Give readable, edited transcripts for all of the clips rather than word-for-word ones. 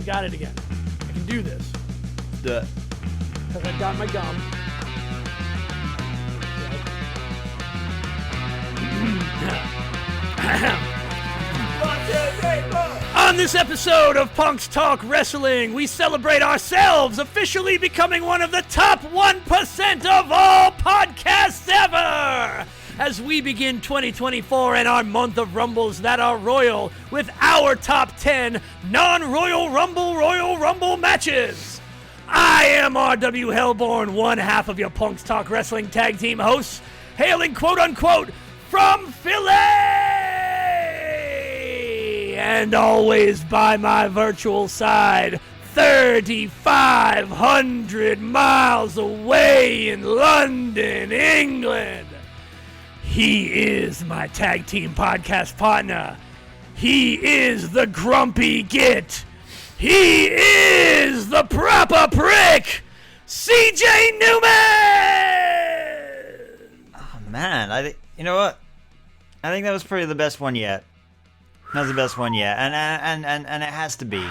got it again. I can do this. The Because I got my gum. On this episode of Punks Talk Wrestling, we celebrate ourselves officially becoming one of the top 1% of all podcasts ever! As we begin 2024 and our month of Rumbles that are royal with our top 10 non-Royal Rumble matches. I am R.W. Hellborn, one half of your Punks Talk Wrestling tag team hosts, hailing quote-unquote from Philly! And always by my virtual side, 3,500 miles away in London, England. He is my tag team podcast partner. He is the grumpy git. He is the proper prick, CJ Newman! Oh, man. You know what? I think that was probably the best one yet. That was the best one yet. And it has to be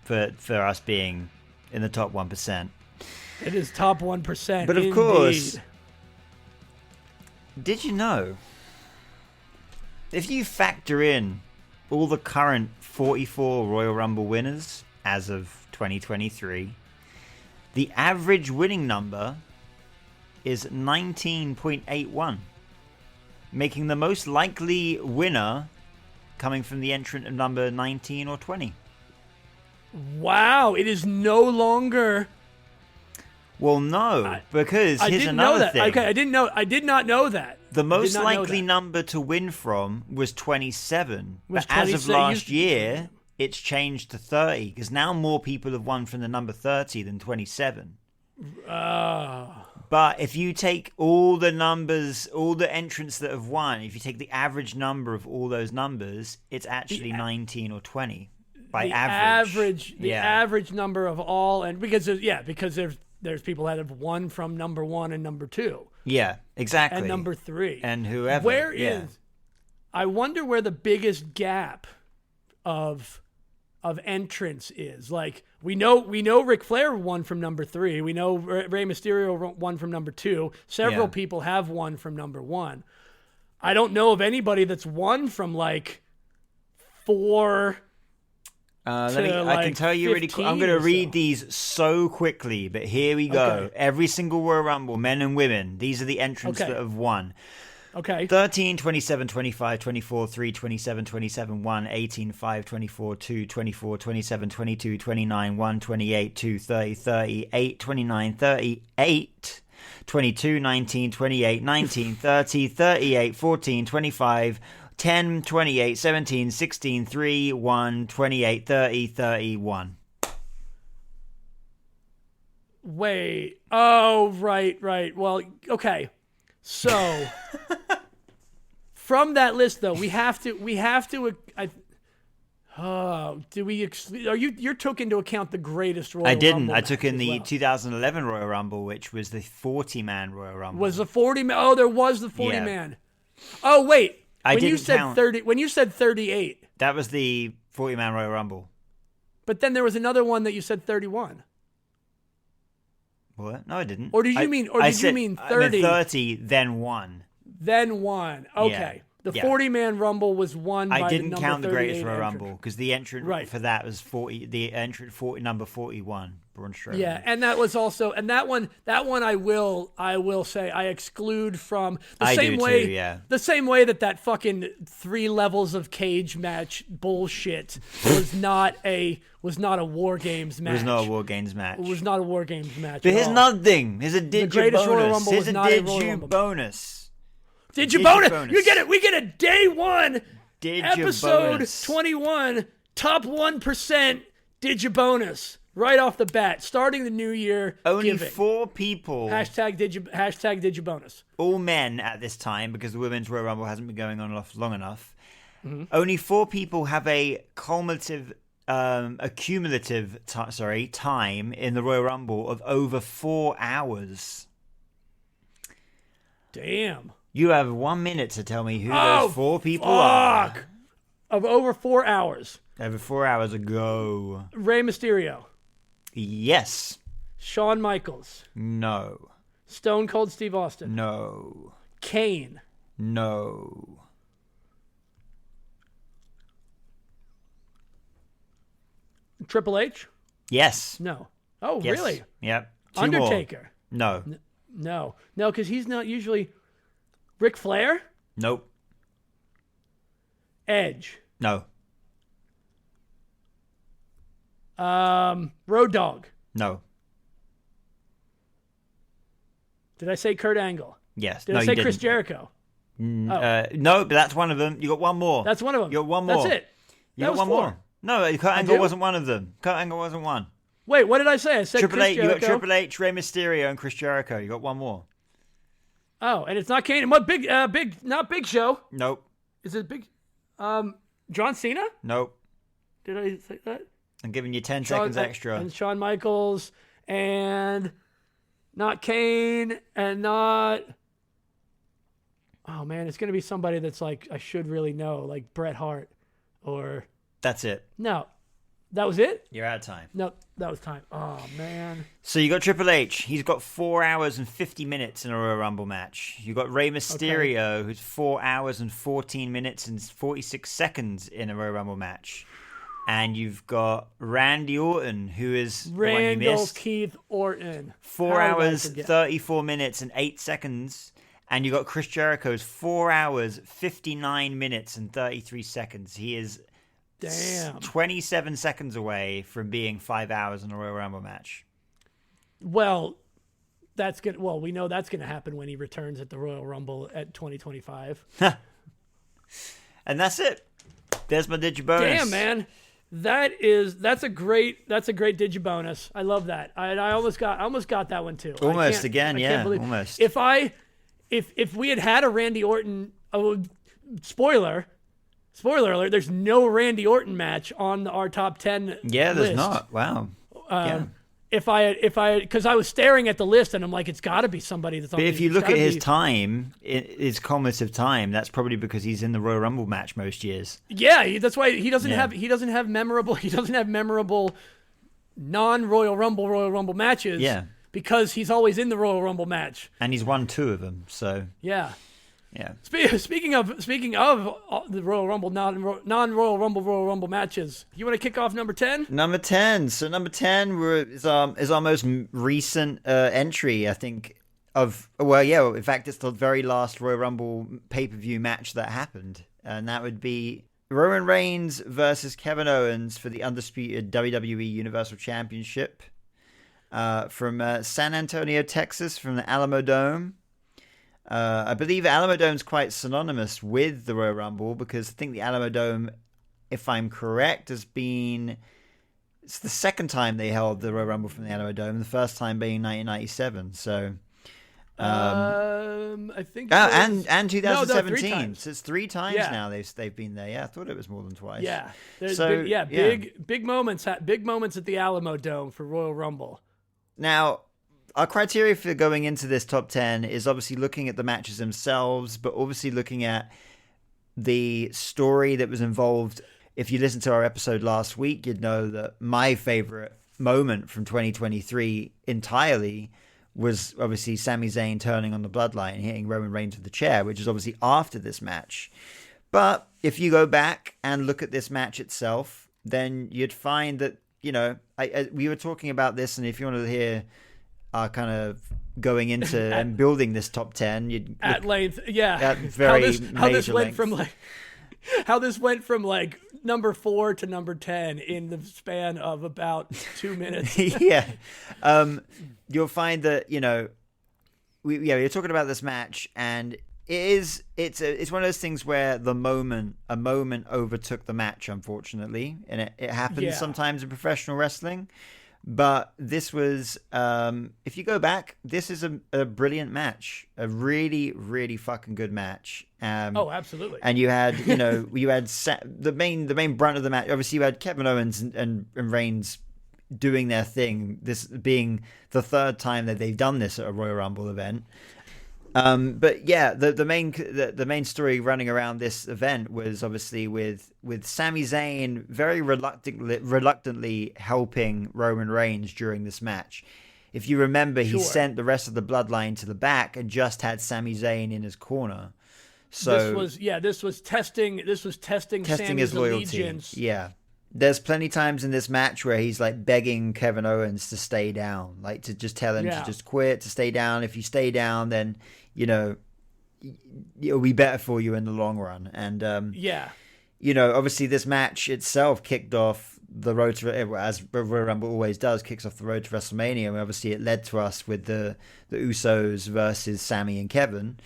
for us being in the top 1%. It is top 1%. But of indeed. course, did you know, if you factor in all the current 44 Royal Rumble winners as of 2023, the average winning number is 19.81, making the most likely winner coming from the entrant of number 19 or 20. Wow, it is no longer... Well, no, because here's another thing. Okay, I did not know that. The most likely number to win from was 27. But as of last year, it's changed to 30, because now more people have won from the number 30 than 27. But if you take all the numbers, all the entrants that have won, if you take the average number of all those numbers, it's actually 19 or 20 by average. The average number of all, and because there's people that have won from number 1 and number 2. Yeah, exactly. And number 3. And whoever. I wonder where the biggest gap of entrance is. Like, we know Ric Flair won from number 3. We know Rey Mysterio won from number 2. Several people have won from number 1. I don't know of anybody that's won from like 4... I can tell you really quick. I'm going to read these so quickly, but here we go. Okay. Every single Royal Rumble, men and women, these are the entrants that have won. Okay. 13, 27, 25, 24, 3, 27, 27, 1, 18, 5, 24, 2, 24, 27, 22, 29, 1, 28, 2, 30, 30, 8, 29, 38, 22, 19, 28, 19, 30, 38, 14, 25, 10, 28, 17, 16, 3, 1, 28, 30, 31. Wait. Oh, right. Well, okay. So, from that list, though, we have to. You took into account the greatest Royal Rumble? I didn't. I took in the 2011 Royal Rumble, which was the 40-man Royal Rumble. Was the 40-man? Oh, there was the 40-man. Oh, wait. When you said count. 30, when you said 38, that was the 40-man Royal Rumble. But then there was another one that you said 31. What? No, I didn't. Or did you mean 30? I meant 30, then 1. Then 1. Okay. The 40-man Rumble was won by the number 38. I didn't count the greatest Royal Rumble because the entrant for that was 40. The entrant number 41, Braun Strowman. Yeah, and that was also, and that one I will say I exclude from the same way. The same way that fucking 3 levels of cage match bullshit was not a War Games match. It was not a War Games match. It was not a War Games match. But here's another thing. Here's a did bonus. Here's a did bonus. Did you bonus? You get it. We get a day 1, episode bonus. 21, top 1%. Did you bonus right off the bat, starting the new year? Only 4 people. Hashtag did you bonus. All men at this time, because the Women's Royal Rumble hasn't been going on long enough. Mm-hmm. Only 4 people have a cumulative time in the Royal Rumble of over 4 hours. Damn. You have 1 minute to tell me who those 4 people are. of over 4 hours. Over 4 hours ago. Rey Mysterio. Yes. Shawn Michaels. No. Stone Cold Steve Austin. No. Kane. No. Triple H. Yes. No. Oh, Yes. really? Yep. Two Undertaker. More. No. No, because he's not usually. Ric Flair. Nope. Edge. No. Road Dogg. No. Did I say Kurt Angle? Yes. Did no, I say you Chris didn't. Jericho? No, but that's one of them. You got one more. That's one of them. You got one more. That's it. You That got was one 4. more. No, Kurt Angle do? wasn't one of them. Kurt Angle wasn't one. Wait, what did I say? I said Triple Chris H. Jericho. You got Triple H, Rey Mysterio, and Chris Jericho. You got one more. Oh, and it's not Kane. And what not Big Show. Nope. Is it Big? John Cena? Nope. Did I say that? I'm giving you 10 seconds extra. And Shawn Michaels, and not Kane, and not. Oh man, it's gonna be somebody that's like I should really know, like Bret Hart, or. That's it. No, that was it. You're out of time. No, that was time. Oh man. So you got Triple H. He's got 4 hours and 50 minutes in a Royal Rumble match. You got Rey Mysterio, who's 4 hours and 14 minutes and 46 seconds in a Royal Rumble match. And you've got Randy Orton, who is the one you Randall missed. Keith Orton. 4 How did I hours, forget? 34 minutes and 8 seconds. And you got Chris Jericho's 4 hours, 59 minutes and 33 seconds. He is Damn. 27 seconds away from being 5 hours in a Royal Rumble match. Well, we know that's gonna happen when he returns at the Royal Rumble at 2025. And that's it. There's my Digibonus. Damn, man. That's a great Digibonus. I love that. I almost got that one too. Almost again, I yeah, can't believe, almost. If we had a Randy Orton, spoiler alert, there's no Randy Orton match on our top 10 Yeah, there's list. not. Wow. Yeah. Because I was staring at the list and I'm like, it's got to be somebody that's on. But if you it's look at gotta his be- time, his cumulative time, that's probably because he's in the Royal Rumble match most years. yeah, that's why he doesn't Yeah. have memorable non-Royal Rumble matches. Yeah. Because he's always in the Royal Rumble match. And he's won 2 of them, so Yeah. yeah. Speaking of the Royal Rumble non-Royal Rumble matches, you want to kick off number 10? Number 10. So number 10 is our most recent entry, I think, in fact, it's the very last Royal Rumble pay-per-view match that happened. And that would be Roman Reigns versus Kevin Owens for the undisputed WWE Universal Championship from San Antonio, Texas, from the Alamo Dome. I believe Alamo Dome's quite synonymous with the Royal Rumble because I think the Alamo Dome, if I'm correct, it's the second time they held the Royal Rumble from the Alamo Dome, the first time being 1997. So, I think. and No, 2017. 3 times. So it's 3 times Yeah. now they've been there. Yeah, I thought it was more than twice. Yeah. There's So, big moments at the Alamo Dome for Royal Rumble. Now, our criteria for going into this top 10 is obviously looking at the matches themselves, but obviously looking at the story that was involved. If you listened to our episode last week, you'd know that my favorite moment from 2023 entirely was obviously Sami Zayn turning on the Bloodline and hitting Roman Reigns with the chair, which is obviously after this match. But if you go back and look at this match itself, then you'd find that, we were talking about this, and if you want to hear our kind of going into and building this top 10, you'd At length, yeah. At very how this major went length. from how this went from number 4 to number 10 in the span of about 2 minutes. yeah. You'll find that, we're talking about this match, and it's one of those things where a moment overtook the match, unfortunately, and it happens sometimes in professional wrestling. But this was, if you go back, this is a brilliant match, a really, really fucking good match. Oh, absolutely. And you had, the main brunt of the match. Obviously, you had Kevin Owens and Reigns doing their thing. This being the 3rd time that they've done this at a Royal Rumble event. But yeah, the main story running around this event was obviously with Sami Zayn very reluctantly helping Roman Reigns during this match. If you remember, he sent the rest of the bloodline to the back and just had Sami Zayn in his corner. So this was testing Sami's his loyalty. Allegiance. Yeah. There's plenty times in this match where he's like begging Kevin Owens to stay down, like to just tell him to just quit, to stay down. If you stay down, then, you know, it'll be better for you in the long run. And, you know, obviously this match itself kicked off the road to, as Royal Rumble always does, kicks off the road to WrestleMania. And obviously it led to us with the Usos versus Sami and Kevin.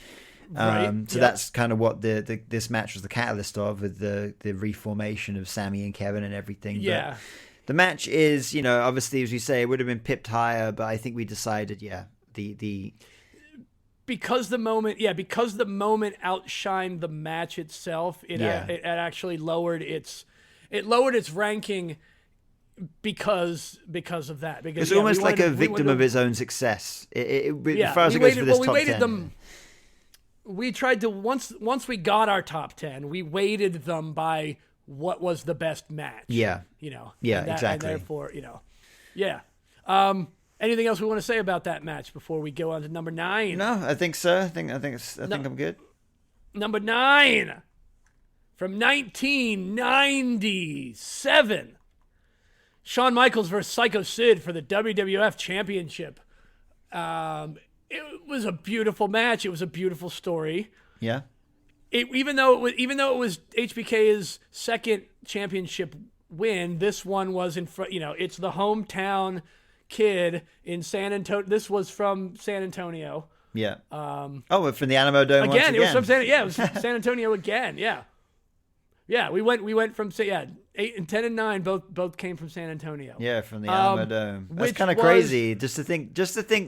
So that's kind of what this match was the catalyst of, with the reformation of Sami and Kevin and everything. Yeah. But the match is, you know, obviously, as you say, it would have been pipped higher, but I think we decided, because the moment outshined the match itself, it actually lowered its ranking because of that. Because it's almost like a victim of its own success. As far as it goes for this top 10. We tried to once we got our top 10, we weighted them by what was the best match. Yeah. You know. Yeah, exactly. And therefore, you know. Yeah. Anything else we want to say about that match before we go on to number 9? No, I think so. I think I'm good. Number 9 from 1997. Shawn Michaels versus Psycho Sid for the WWF Championship. It was a beautiful match. It was a beautiful story. Yeah. Even though it was HBK's second championship win, this one was in front. You know, it's the hometown kid in San Antonio. This was from San Antonio. Yeah. From the Alamo Dome again. It was from it was San Antonio again. Yeah. Yeah, we went from 8 and 10 and 9 both came from San Antonio. Yeah, from the Alamo Dome. That's kind of crazy. Just to think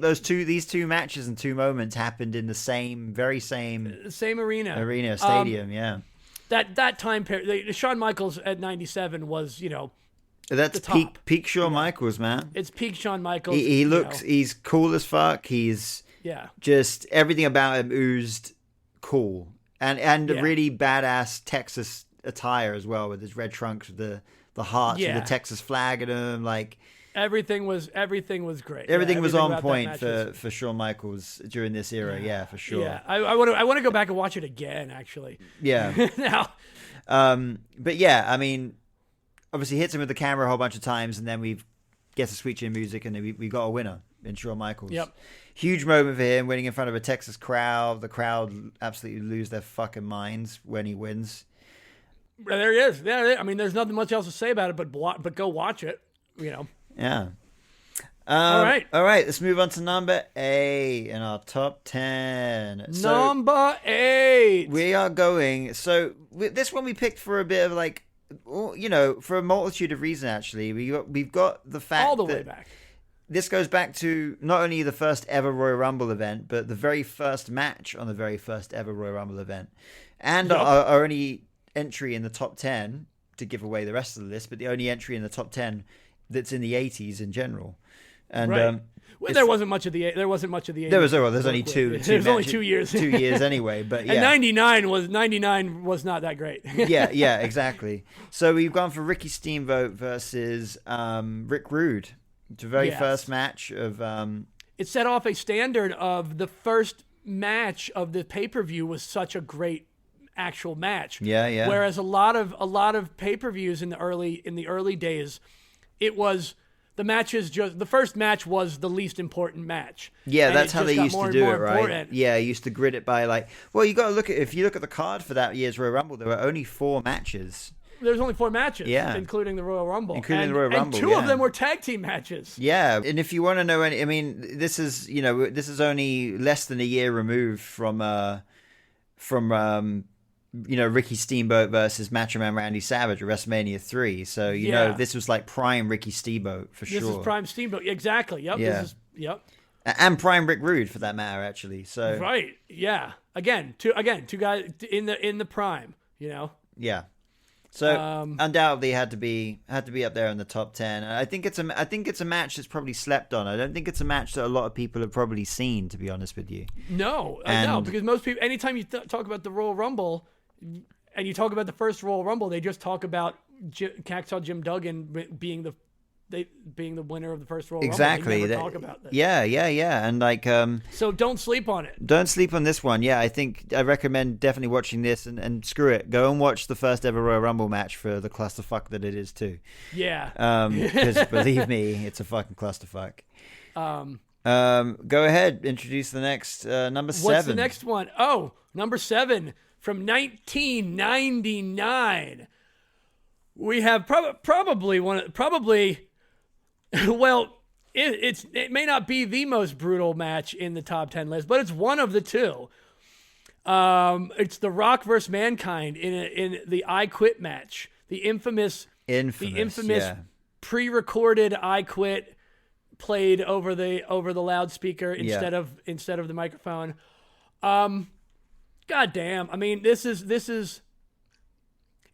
these two matches and two moments happened in the same arena stadium. Yeah. That time period, Shawn Michaels at 97 was, you know, that's peak Shawn Michaels, man. It's peak Shawn Michaels. He looks, he's cool as fuck. He's just everything about him oozed cool and really badass Texas attire as well, with his red trunks with the hearts with the Texas flag in them. Like everything was great. Everything was on point for Shawn Michaels during this era. Yeah, for sure. Yeah, I want to go back and watch it again. Actually. Yeah. Now. But yeah, I mean, obviously hits him with the camera a whole bunch of times, and then we get to switch in music, and then we got a winner in Shawn Michaels. Yep. Huge moment for him, winning in front of a Texas crowd. The crowd absolutely lose their fucking minds when he wins. There he is. Yeah, I mean, there's nothing much else to say about it, but go watch it. You know. Yeah. All right. Let's move on to number 8 in our top 10. Number 8. We are going. So this one we picked for a bit of like, you know, for a multitude of reasons. Actually, we've got the fact all the way back. This goes back to not only the first ever Royal Rumble event, but the very first match on the very first ever Royal Rumble event, and our only entry in the top 10 to give away the rest of the list, but the only entry in the top 10 that's in the 80s in general. And there wasn't much of the 80s. There's only two. There's only 2 years. 2 years anyway, but yeah. And 99 was not that great. yeah, exactly. So we've gone for Ricky Steamboat versus Rick Rude. It's the very first match of. It set off a standard of the first match of the pay-per-view was such a great actual match. Yeah. Whereas a lot of pay-per-views in the early days, it was the matches just the first match was the least important match. Yeah, that's how they used to do it, right? Important. Yeah, used to grid it by like. Well, you got to if you look at the card for that year's Royal Rumble, there were only 4 matches. There's only 4 matches, including the Royal Rumble. And 2 of them were tag team matches. Yeah, and if you want to know any, I mean, this is only less than a year removed from Ricky Steamboat versus Macho Man Randy Savage at WrestleMania 3. So, you know, this was like prime Ricky Steamboat for sure. This is prime Steamboat. Exactly. Yep. Yeah. And prime Rick Rude for that matter, actually. So right. Yeah. Two guys in the prime, you know? Yeah. So undoubtedly had to be up there in the top 10. I think it's a match that's probably slept on. I don't think it's a match that a lot of people have probably seen, to be honest with you. No, because most people, anytime you talk about the Royal Rumble and you talk about the first Royal Rumble, they just talk about Hacksaw Jim Duggan being the winner of the first Royal exactly. Rumble. They never talk about that. Yeah. And like, so don't sleep on it. Don't sleep on this one. Yeah, I recommend definitely watching this and screw it. Go and watch the first ever Royal Rumble match for the clusterfuck that it is too. Yeah. Because believe me, it's a fucking clusterfuck. Go ahead. Introduce the next number 7. What's the next one? Oh, number 7 from 1999. We have probably well, it may not be the most brutal match in the top 10 list, but it's one of the two. It's The Rock versus Mankind in the I Quit match, the infamous yeah. pre-recorded I Quit played over the loudspeaker instead of the microphone. God damn! I mean, this is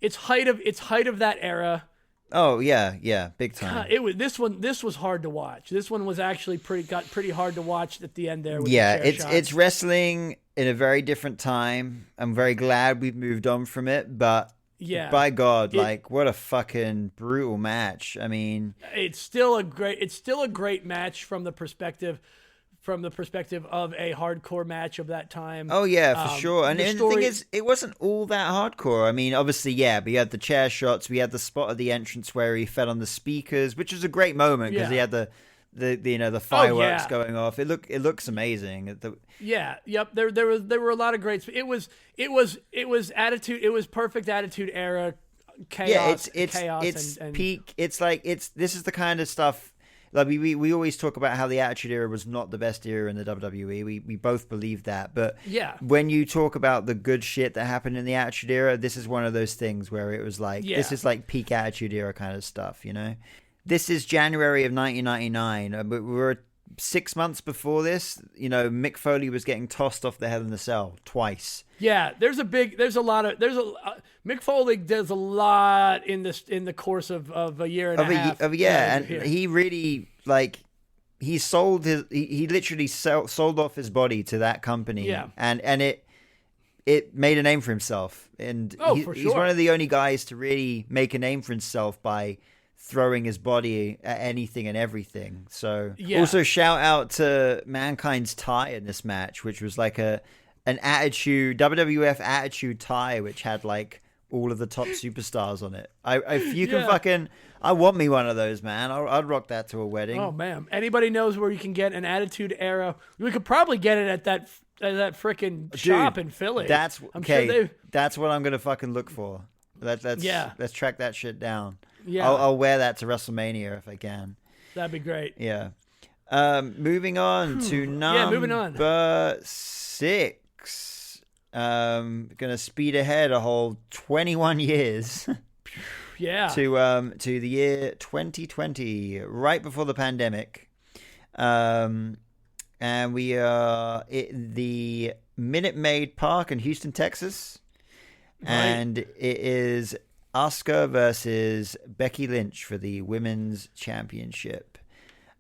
it's height of that era. Oh yeah, big time. This was hard to watch. This one was actually pretty hard to watch at the end there. With It's wrestling in a very different time. I'm very glad we've moved on from it, but by God, what a fucking brutal match. I mean, it's still a great match from the perspective of a hardcore match of that time. Oh yeah, for sure. And the thing is, it wasn't all that hardcore. I mean, obviously, but we had the chair shots. We had the spot of the entrance where he fell on the speakers, which was a great moment because he had the fireworks going off. It looks amazing. Yep. There were a lot of greats. It was attitude. It was perfect attitude era chaos. Yeah, it's peak. This is the kind of stuff. Like we always talk about how the Attitude Era was not the best era in the WWE. We both believe that. But when you talk about the good shit that happened in the Attitude Era, this is one of those things where it was like, this is like peak Attitude Era kind of stuff, you know? This is January of 1999. We were 6 months before this. You know, Mick Foley was getting tossed off the Hell in a Cell twice. Yeah, Mick Foley does a lot in the course of a year and a half. He really he literally sold off his body to that company. Yeah. And it made a name for himself. And he's one of the only guys to really make a name for himself by throwing his body at anything and everything. So also shout out to Mankind's tie in this match, which was like an attitude WWF attitude tie, which had like all of the top superstars on it. I want me one of those, man. I'd rock that to a wedding. Oh man, anybody knows where you can get an Attitude Era? We could probably get it at that freaking shop in Philly. That's what I'm gonna fucking look for. Let's track that shit down. Yeah, I'll wear that to WrestleMania if I can. That'd be great. Yeah. Moving on to number 6. Gonna speed ahead a whole 21 years. To the year 2020, right before the pandemic. And we are at the Minute Maid Park in Houston, Texas. Right. And it is Asuka versus Becky Lynch for the Women's Championship.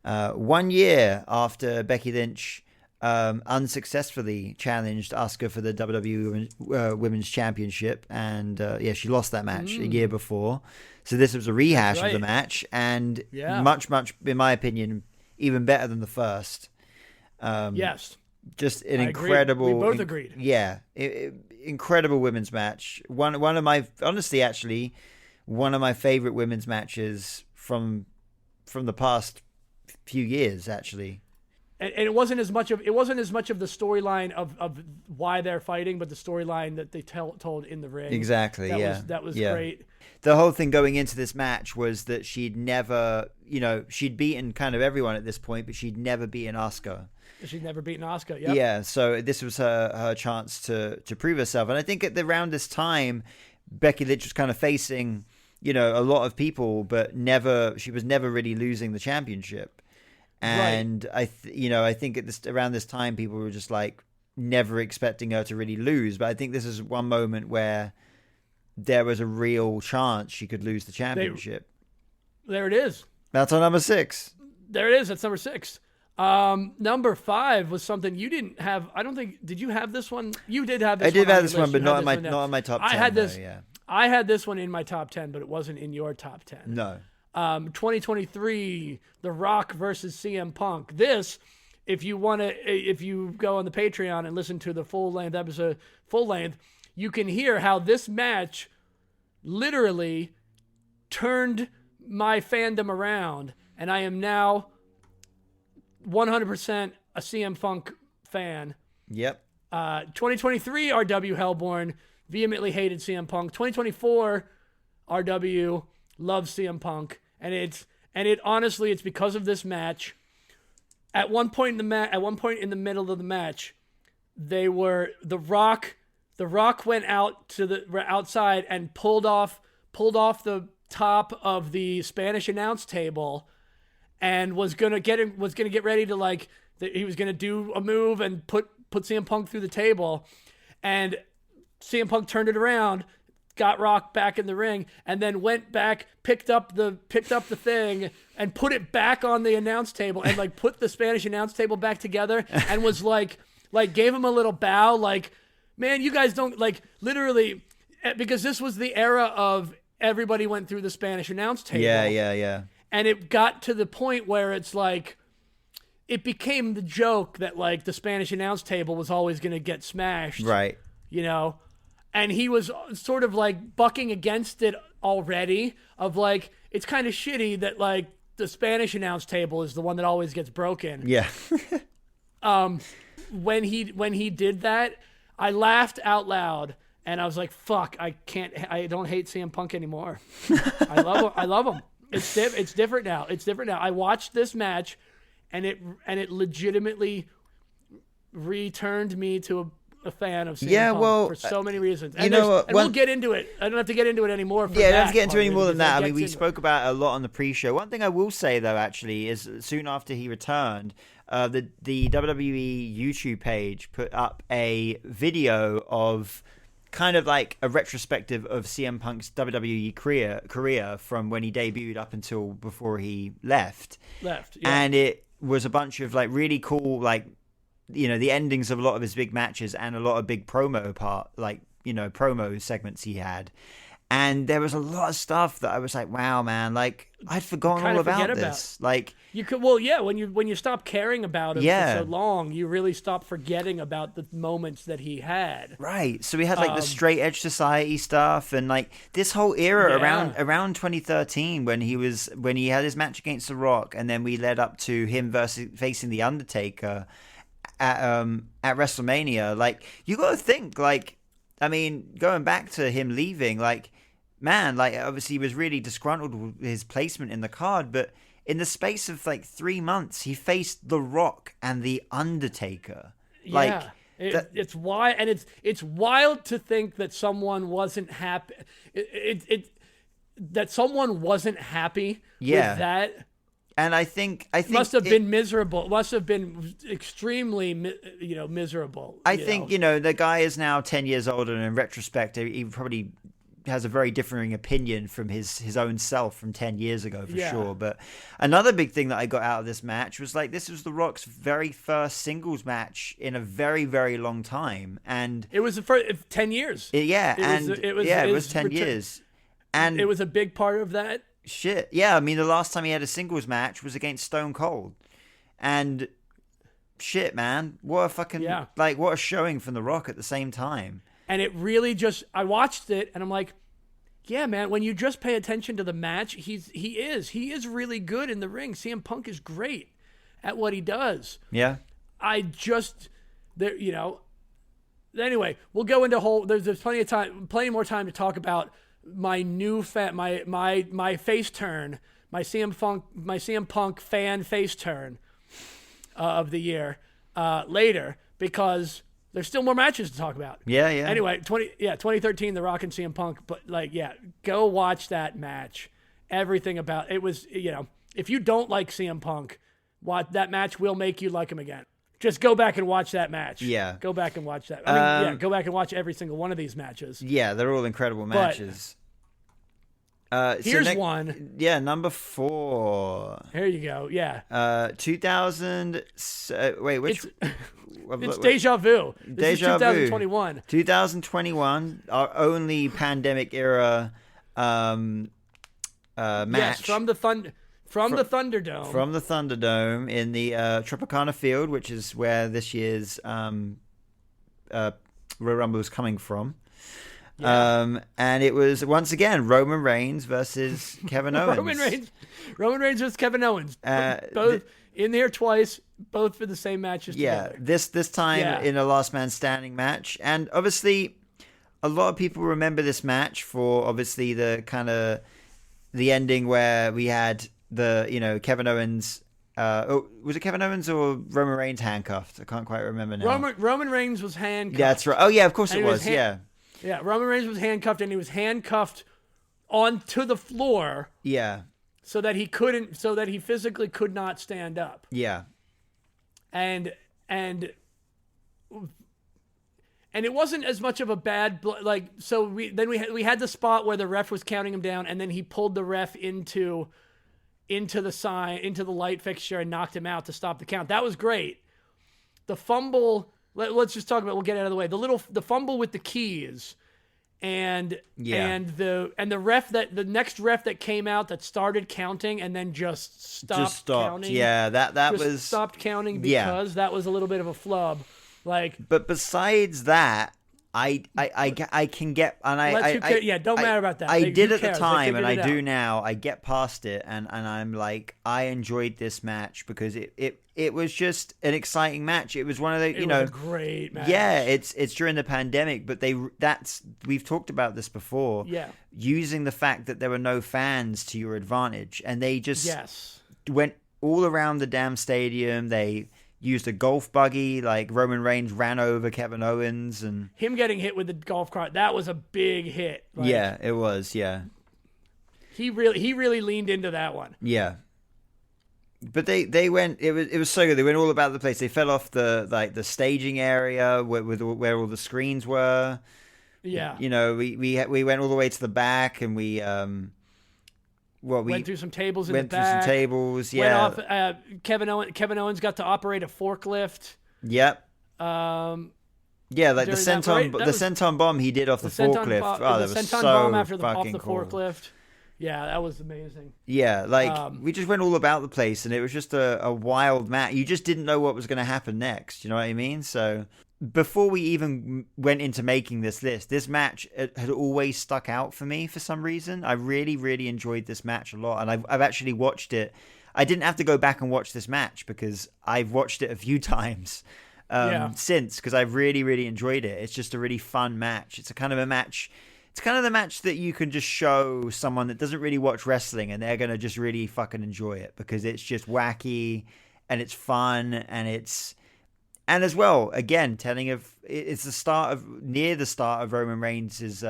1 year after Becky Lynch unsuccessfully challenged Asuka for the WWE Women's Championship, and she lost that match a year before. So this was a rehash of the match, and much, in my opinion, even better than the first. Yes. Just an incredible. We both agreed. Yeah, incredible women's match. One of my favorite women's matches from the past few years, actually. And it wasn't as much of the storyline of why they're fighting, but the storyline that they told in the ring. Exactly. That was great. The whole thing going into this match was that she'd never, she'd beaten kind of everyone at this point, but she'd never beaten Asuka. She'd never beaten Asuka. Yep. Yeah. So this was her chance to prove herself. And I think around this time, Becky Lynch was kind of facing, a lot of people, but she was never really losing the championship. And I think around this time, people were just like never expecting her to really lose. But I think this is one moment where there was a real chance she could lose the championship. There it is. That's on number 6. There it is. That's number 6. Number 5 was something you didn't have. I don't think. Did you have this one? You did have this. I did one have this one, but not in my top 10. I had this. Though, yeah. I had this one in my top 10, but it wasn't in your top 10. No. 2023, The Rock versus CM Punk. This, if you go on the Patreon and listen to the full length, you can hear how this match literally turned my fandom around, and I am now 100% a CM Punk fan. Yep. 2023 RW Hellborn vehemently hated CM Punk. 2024 RW loves CM Punk, and it honestly, it's because of this match. At one point in the middle of the match, the Rock went out to the outside and pulled off the top of the Spanish announce table, and was gonna get ready to he was gonna do a move and put CM Punk through the table, and CM Punk turned it around, got Rock back in the ring, and then went back, picked up the thing and put it back on the announce table, and put the Spanish announce table back together, and was gave him a little bow, man, you guys don't literally, because this was the era of everybody went through the Spanish announce table. Yeah. And it got to the point where it's it became the joke that the Spanish announce table was always going to get smashed. Right. And he was sort of bucking against it already, of it's kind of shitty that the Spanish announce table is the one that always gets broken. Yeah. When he did that, I laughed out loud, and I was like, fuck, I don't hate CM Punk anymore. I love him. It's different now. I watched this match, and it legitimately returned me to a fan of CM Punk for so many reasons. And we'll get into it. I don't have to get into it anymore. Don't have to get into any more than that. I mean, we spoke about it a lot on the pre-show. One thing I will say, though, actually, is soon after he returned, the WWE YouTube page put up a video of kind of a retrospective of CM Punk's WWE career from when he debuted up until before he left. Yeah. And it was a bunch of really cool, the endings of a lot of his big matches and a lot of big promo promo segments he had. And there was a lot of stuff that I was like, wow, man, I'd forgotten all about this. You could, when you stop caring about him for so long, you really stop forgetting about the moments that he had. Right. So we had the Straight Edge Society stuff, and this whole era around 2013 when he had his match against The Rock, and then we led up to him facing The Undertaker at WrestleMania. You got to think, going back to him leaving, obviously he was really disgruntled with his placement in the card, but in the space of 3 months, he faced The Rock and The Undertaker. It's why, and it's wild to think that someone wasn't happy. That someone wasn't happy with that. And I think must have been miserable. Must have been extremely, miserable. I think the guy is now 10 years older, and in retrospect, he probably has a very differing opinion from his own self from 10 years ago for sure. But another big thing that I got out of this match was this was The Rock's very first singles match in a very, very long time, and it was the first 10 years. It was 10 years, and it was a big part of that. Shit. Yeah, I mean, the last time he had a singles match was against Stone Cold. And shit, man. What a fucking, what a showing from The Rock at the same time. And it really I watched it, and I'm like, yeah, man, when you just pay attention to the match, he is really good in the ring. CM Punk is great at what he does. Yeah. Anyway, we'll go into there's plenty more time to talk about my new my face turn, my CM Punk fan face turn of the year later, because there's still more matches to talk about. Yeah. Anyway, 2013, The Rock and CM Punk, but go watch that match. Everything about it was, if you don't like CM Punk, that match will make you like him again. Just go back and watch that match. Yeah. Go back and watch that. I mean, go back and watch every single one of these matches. Yeah, they're all incredible matches. Here's one. Yeah, number 4. Here you go. Yeah. 2000. Wait, which? It's Deja Vu. This is 2021. 2021, our only pandemic era match. Yes, from the Thunderdome. From the Thunderdome in the Tropicana Field, which is where this year's Royal Rumble is coming from. Yeah. And it was once again Roman Reigns versus Kevin Owens. Roman Reigns versus Kevin Owens. Both in there twice, both for the same matches together. This time in a last man standing match. And obviously a lot of people remember this match for obviously the kind of the ending where we had the, Kevin Owens. Was it Kevin Owens or Roman Reigns handcuffed? I can't quite remember now. Roman Reigns was handcuffed. Yeah, that's right. Oh yeah, of course it was. Yeah, Roman Reigns was handcuffed, and he was handcuffed onto the floor. Yeah. So that he physically could not stand up. Yeah. And it wasn't as much of a bad so we had the spot where the ref was counting him down, and then he pulled the ref into the light fixture and knocked him out to stop the count. That was great. The fumble, let's just talk about, we'll get it out of the way. The fumble with the keys and the ref the next ref that came out that started counting and then just stopped counting. Yeah, that was stopped counting because that was a little bit of a flub. But besides that, I can get, and don't matter about that. I did at the time, and I do now. I get past it, and I'm like, I enjoyed this match because it was just an exciting match. It was one of the it was a great match. Yeah, it's during the pandemic, but we've talked about this before. Yeah, using the fact that there were no fans to your advantage, and they just went all around the damn stadium. They used a golf buggy, like Roman Reigns ran over Kevin Owens, and him getting hit with the golf cart, that was a big hit. Yeah, it was. Yeah, he really leaned into that one. Yeah, but they went. It was so good. They went all about the place. They fell off the staging area where all the screens were. Yeah, we went all the way to the back, and we went through some tables in the back. Went through some tables, yeah. Went off. Kevin Owens got to operate a forklift. Yep. Yeah, like the senton bomb he did off the forklift. That was so bomb off the forklift. Yeah, that was amazing. Yeah, we just went all about the place, and it was just a wild match. You just didn't know what was going to happen next. You know what I mean? So before we even went into making this list, this match had always stuck out for me for some reason. I really, really enjoyed this match a lot, and I've actually watched it. I didn't have to go back and watch this match because I've watched it a few times since, because I've really, really enjoyed it. It's just a really fun match. It's kind of the match that you can just show someone that doesn't really watch wrestling, and they're going to just really fucking enjoy it because it's just wacky and it's fun, and as well, again, it's near the start of Roman Reigns' his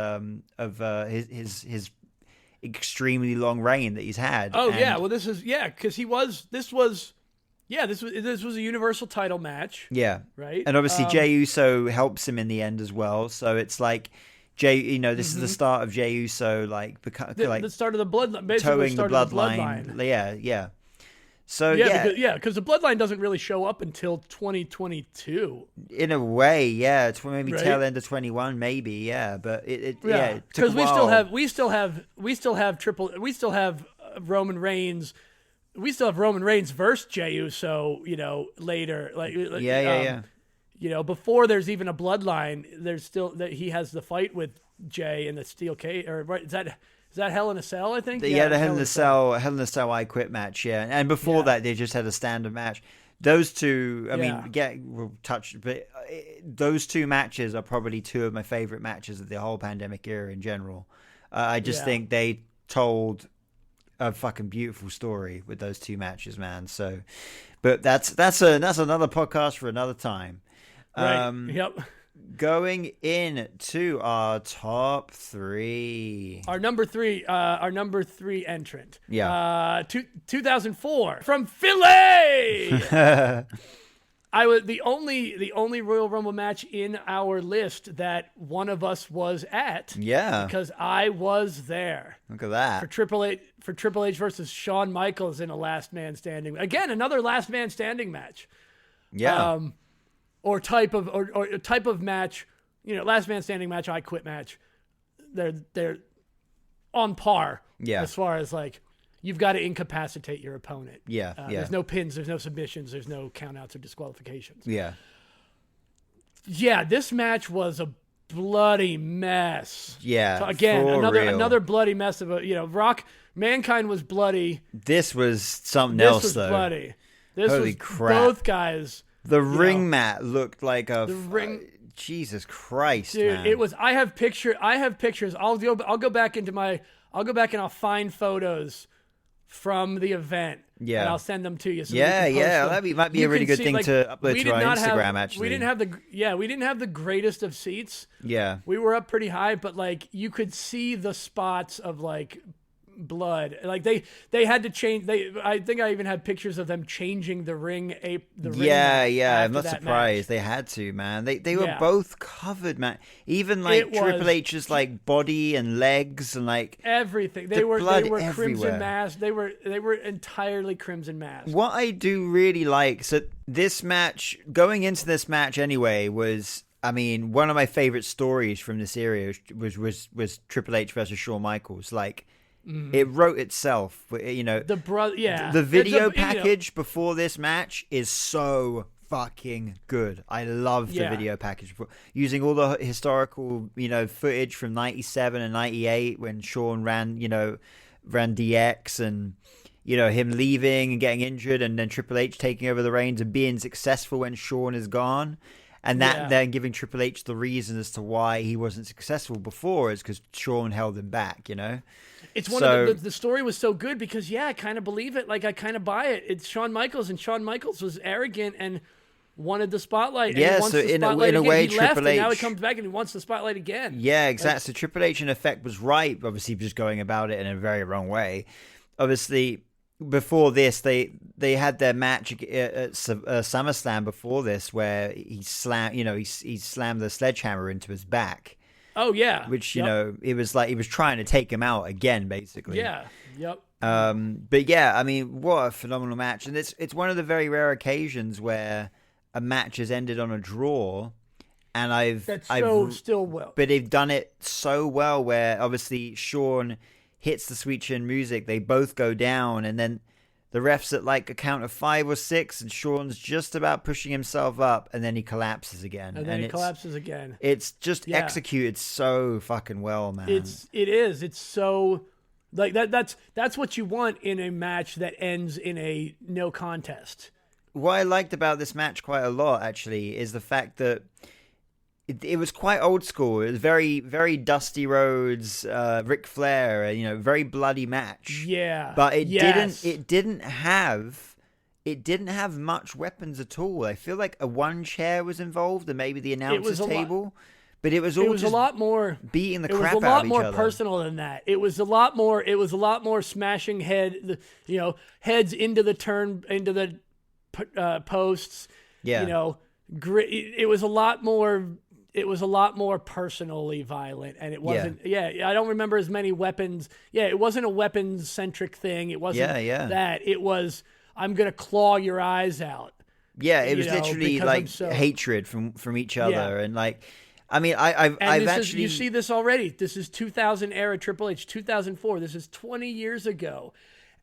extremely long reign that he's had. Oh, because this was a Universal title match. Yeah, right. And obviously Jey Uso helps him in the end as well. So it's like this is the start of Jey Uso, the start of the bloodline, basically towing the bloodline. Yeah. So because the bloodline doesn't really show up until 2022. In a way, yeah, it's maybe tail end of 21, maybe, yeah. But it because we still have Roman Reigns. We still have Roman Reigns versus Jey Uso, later, before there's even a bloodline. There's still that he has the fight with Jey in the steel cage, or right? Is that Hell in a Cell, I think? The Hell in a Cell I Quit match, yeah. And before that, they just had a standard match. Those two, we'll touch, but those two matches are probably two of my favorite matches of the whole pandemic era in general. I just think they told a fucking beautiful story with those two matches, man. So, but that's another podcast for another time. Right. Yep. Going into our top 3. Our number three entrant. Yeah. 2004 from Philly. I was the only Royal Rumble match in our list that one of us was at. Yeah. Because I was there. Look at that. For Triple H versus Shawn Michaels in a last man standing. Again, another last man standing match. Yeah. Or type of match, last man standing match, I quit match. They're on par. Yeah. As far as like, you've got to incapacitate your opponent. Yeah. There's no pins, there's no submissions, there's no countouts or disqualifications. Yeah. Yeah, this match was a bloody mess. Yeah. So again, for real. another bloody mess of Mankind was bloody. This was something else, This was though. bloody. This Holy was crap. both guys. The ring mat looked like ring. Jesus Christ, Dude, man. it was. I have pictures. I'll go back and I'll find photos from the event. Yeah. And I'll send them to you. So Yeah, you can post them. that might be You a really can good see, thing like, to upload we to our did not Instagram, have, actually. We didn't have the greatest of seats. Yeah. We were up pretty high, but like you could see the spots of like blood. Like they had to change. I think I even had pictures of them changing the ring. Yeah. I'm not that surprised. match. They had to, man. They were Yeah. both covered, man. Even like Triple H's like body and legs and like everything. the They were blood crimson everywhere. masked. They were entirely crimson masked. What I do really like, so this match, going into this match anyway, was, I mean, one of my favorite stories from this era was Triple H versus Shawn Michaels. Like, it wrote itself. The video package before this match is so fucking good. I love the video package before, using all the historical, footage from 97 and 98 when Shawn ran DX and, him leaving and getting injured, and then Triple H taking over the reins and being successful when Shawn is gone. And that then giving Triple H the reason as to why he wasn't successful before is because Shawn held him back, It's one of the story was so good because I kind of believe it. Like I kind of buy it. It's Shawn Michaels, and Shawn Michaels was arrogant and wanted the spotlight. Yeah, and he wants so the in a spotlight way, again. He left, Triple and now he H- comes back and he wants the spotlight again. Yeah, exactly. So Triple H, in effect, was right. Obviously, just going about it in a very wrong way. Obviously, before this, they had their match at SummerSlam before this, where he slammed the sledgehammer into his back. Oh yeah, which it was like he was trying to take him out again, basically. Yeah. Yep. But yeah, I mean, what a phenomenal match, and it's one of the very rare occasions where a match has ended on a draw, and still well. But they've done it so well, where obviously Shawn hits the sweet chin music, they both go down, and then the ref's at like a count of 5 or 6, and Shawn's just about pushing himself up, and then he collapses again. And then he collapses again. It's just executed so fucking well, man. It is. It's so like that. That's what you want in a match that ends in a no contest. What I liked about this match quite a lot, actually, is the fact that it was quite old school. It was very, very Dusty Rhodes, Ric Flair, very bloody match. Yeah, but it didn't have much weapons at all. I feel like one chair was involved, and maybe the announcer's table. But it was all just a lot more beating the crap out of each other. It was a lot more personal than that. It was a lot more smashing heads into the posts. Yeah. It was a lot more. It was a lot more personally violent, and it wasn't. I don't remember as many weapons. It wasn't a weapons centric thing. It wasn't that. It was, I'm gonna claw your eyes out. Yeah, it was literally like hatred from each other, and like, I mean, I've actually, you see this already. This is 2000 era Triple H, 2004. This is 20 years ago,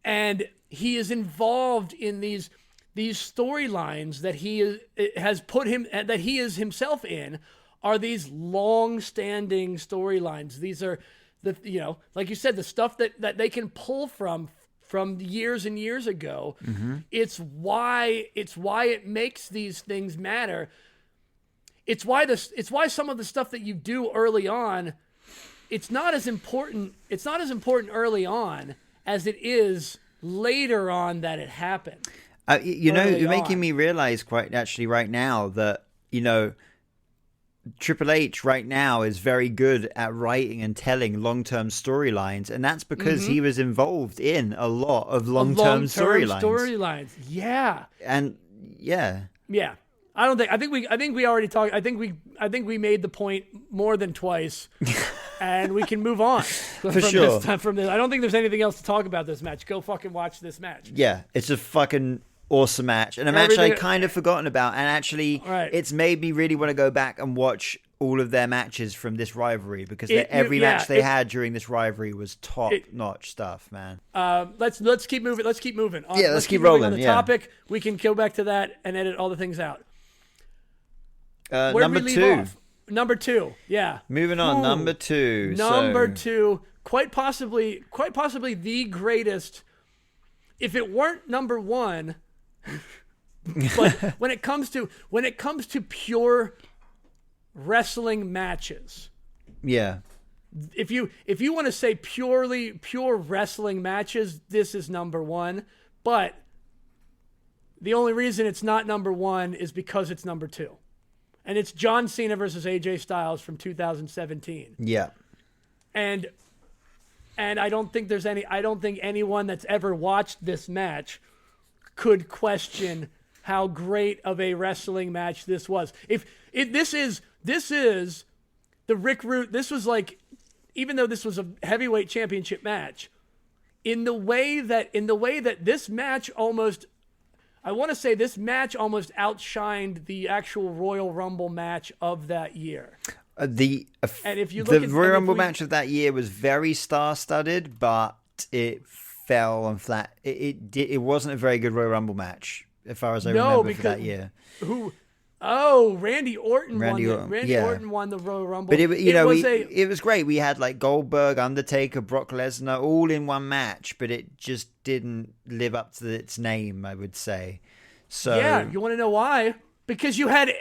and he is involved in these storylines that he is himself in. Are these long-standing storylines? These are like you said, the stuff that they can pull from years and years ago. Mm-hmm. It's why it makes these things matter. It's why some of the stuff that you do early on, it's not as important early on as it is later on that it happened. You're making me realize quite actually right now that Triple H right now is very good at writing and telling long-term storylines, and that's because he was involved in a lot of long-term storylines. Yeah. And yeah. I think we already talked. I think we made the point more than twice, and we can move on from this. I don't think there's anything else to talk about this match. Go fucking watch this match. Yeah, it's a fucking awesome match, and a match I kind of forgotten about, and actually, it's made me really want to go back and watch all of their matches from this rivalry, because every match they had during this rivalry was top-notch stuff, man. Let's keep moving. Let's keep moving. Let's keep rolling. On the topic, we can go back to that and edit all the things out. Number two. Number two, yeah. Moving on, number two. Number two, quite possibly the greatest. If it weren't number one, but when it comes to pure wrestling matches, yeah. If you want to say pure wrestling matches, this is number one. But the only reason it's not number one is because it's number two. And it's John Cena versus AJ Styles from 2017. Yeah. And I don't think anyone that's ever watched this match could question how great of a wrestling match this was. This is the Rick Rude. This was like, even though this was a heavyweight championship match, in the way that this match almost, I want to say this match almost outshined the actual Royal Rumble match of that year. And if you look at the Royal Rumble match of that year was very star-studded, but it fell on flat. It wasn't a very good Royal Rumble match, as far as I remember, for that year. Randy Orton won the Royal Rumble. But it was great. We had like Goldberg, Undertaker, Brock Lesnar all in one match, but it just didn't live up to its name, I would say. So yeah, you want to know why? Because you had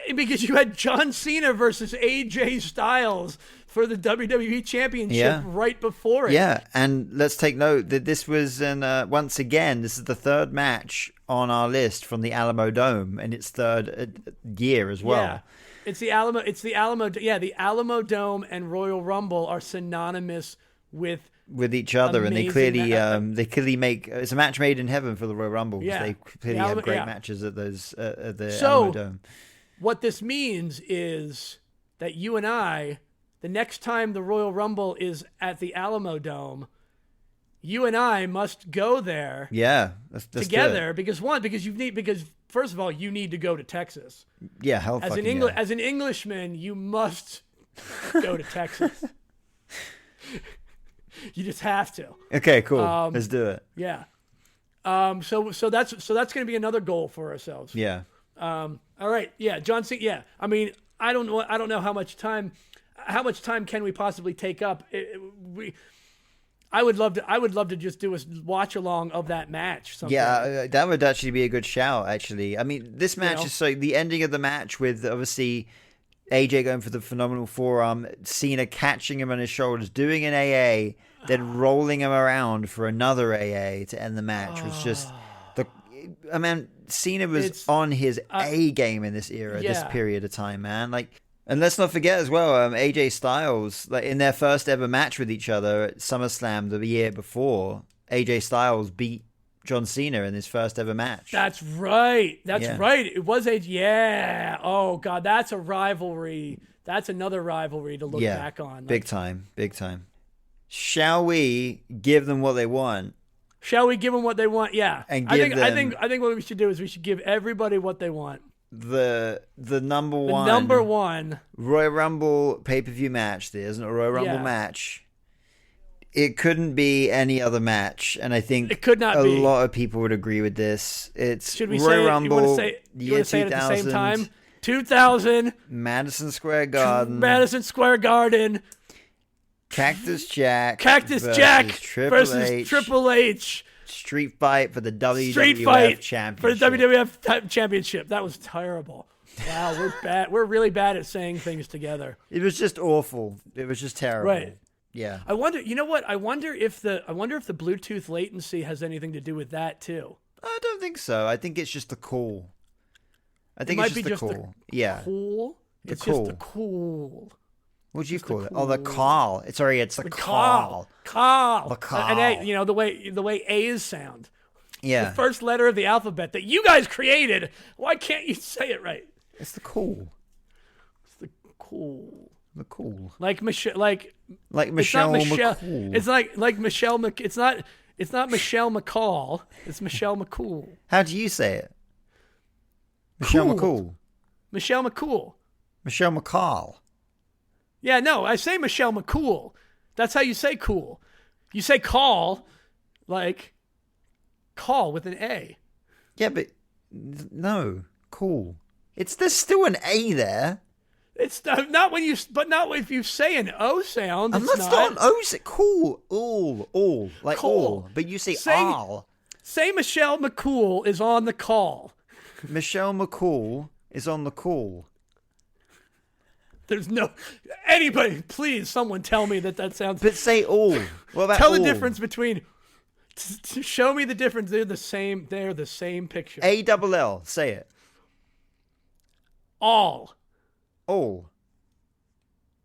John Cena versus AJ Styles for the WWE Championship right before it. Yeah, and let's take note that this was, once again, this is the third match on our list from the Alamo Dome, and its third year as well. Yeah, it's the Alamo. Yeah, the Alamo Dome and Royal Rumble are synonymous with each other, and they clearly make it's a match made in heaven for the Royal Rumble. Yeah, they clearly have great matches at those at the Alamo Dome. What this means is that you and I, the next time the Royal Rumble is at the Alamo Dome, you and I must go there. Yeah, let's together because first of all, you need to go to Texas. Yeah, as an Englishman, you must go to Texas. You just have to. Okay, cool. Let's do it. Yeah. So that's going to be another goal for ourselves. Yeah. All right. Yeah, John Cena. Yeah. I mean, I don't know how much time can we possibly take up. I would love to just do a watch along of that match sometime. Yeah, that would actually be a good shout, actually. I mean, this match is so the ending of the match with obviously AJ going for the phenomenal forearm, Cena catching him on his shoulders, doing an AA, then rolling him around for another AA to end the match was just Cena was on his A game in this era, this period of time, man. Like, and let's not forget as well, AJ Styles, like in their first ever match with each other at SummerSlam the year before, AJ Styles beat John Cena in his first ever match. That's right. Right. It was oh God, that's a rivalry. That's another rivalry to look back on. Big time. Shall we give them what they want? Shall we give them what they want? Yeah. And I think what we should do is we should give everybody what they want. The number one Royal Rumble pay-per-view match. There isn't a Royal Rumble match. It couldn't be any other match, and I think it could not a lot of people would agree with this. It's Royal Rumble, you want to say it at the same time? 2000, Madison Square Garden, Cactus Jack versus Triple H. Street fight for the WWF Championship. That was terrible. Wow, we're bad. We're really bad at saying things together. It was just awful. It was just terrible. Right. Yeah. I wonder. You know what? I wonder if the Bluetooth latency has anything to do with that too. I don't think so. I think it's just the call. I think it's just the call. Yeah. Cool. It's just the cool. What'd you call it? Oh, the call. It's the call. Call. The call. And the way A's sound. Yeah. The first letter of the alphabet that you guys created. Why can't you say it right? It's the cool. It's the cool. The cool. Like Michelle. Like Michelle McCool. It's like Michelle. It's not Michelle McCall. It's Michelle McCool. How do you say it? Michelle McCool. Michelle McCool. Michelle McCall. Yeah, no, I say Michelle McCool. That's how you say cool. You say call, like call with an A. Yeah, but no, cool. There's still an A there. It's not when you, but not if you say an O sound. And that's not an O. Say cool, all, like cool. all. But you say all. Say Michelle McCool is on the call. Michelle McCool is on the call. There's no anybody. Please, someone tell me that sounds. But say all. What about tell all? the difference between. Show me the difference. They're the same. They're the same picture. A-double-L. Say it. All. All.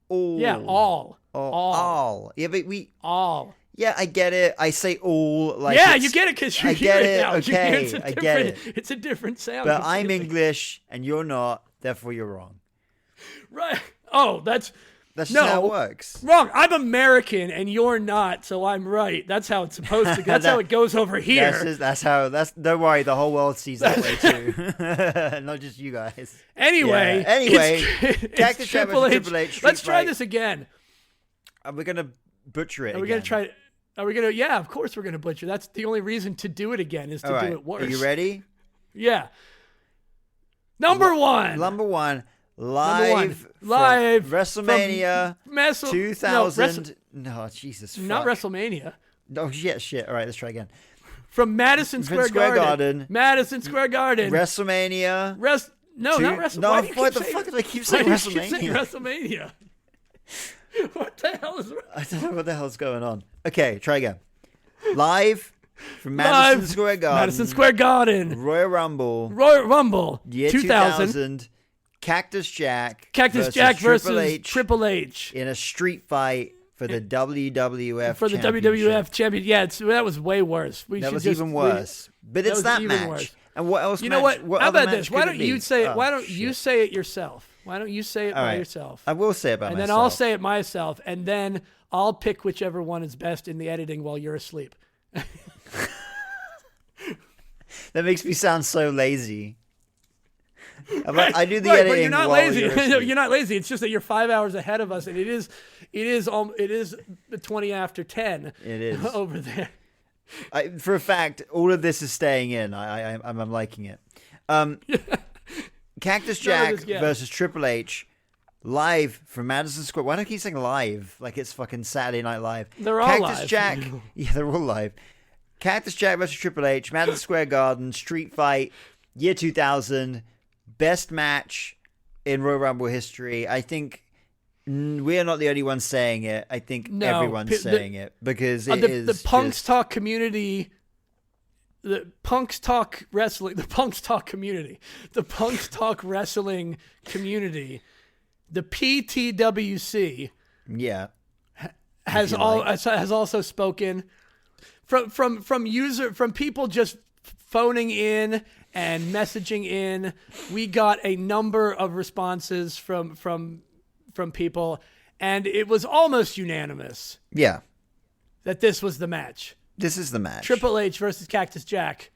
Yeah, all. All. Yeah, but all. Yeah, I get it. I say all. Like yeah, you get it because you get it it. now. Okay, I get it. It's a different sound. But I'm English and you're not. Therefore, you're wrong. Right. Oh, that's just how it works. Wrong. I'm American and you're not, so I'm right. That's how it's supposed to go. That's how it goes over here. Don't worry, the whole world sees that way too. Not just you guys. Anyway. Cactus Jack versus Triple H. Let's try this again. Are we going to butcher it Are we going to try Are we going to Yeah, of course we're going to butcher. That's the only reason to do it again is to do it worse. Are you ready? Yeah. Number one. Live WrestleMania 2000. No, Jesus. Not WrestleMania. Oh, shit. All right, let's try again. From Madison Square Garden. Madison Square Garden. WrestleMania. Not WrestleMania. No, what the fuck did I keep saying WrestleMania? WrestleMania. What the hell is wrong? I don't know what the hell's going on. Okay, try again. Live from Madison Square Garden. Madison Square Garden. Royal Rumble. Year 2000. Cactus Jack versus Triple H in a street fight for the WWF for the WWF champion. Yeah, that was way worse. That was even worse. But it's that match. Worse. And what else? You know what? How about this? Why don't you say it? Why don't you say it yourself? Why don't you say it by yourself? I will say it by myself. And then I'll say it myself, and then I'll pick whichever one is best in the editing while you're asleep. That makes me sound so lazy. I do the editing. But you're not lazy. You're not lazy. It's just that you're 5 hours ahead of us, and it is 20 after 10. It is over there. For a fact, all of this is staying in. I'm liking it. Cactus Jack versus Triple H, live from Madison Square. Why do I keep saying live? Like it's fucking Saturday Night Live. They're all Cactus live. Jack. Yeah, they're all live. Cactus Jack versus Triple H, Madison Square Garden, street fight, year 2000. Best match in Royal Rumble history. I think we are not the only ones saying it. I think everyone's saying it because it is the Punks Talk community, the Punks Talk Wrestling, the Punks Talk community, the Punks Talk Wrestling community, the PTWC. Yeah, has also spoken from people just phoning in and messaging in. We got a number of responses from people, and it was almost unanimous. Yeah, that this was the match. This is the match. Triple H versus Cactus Jack.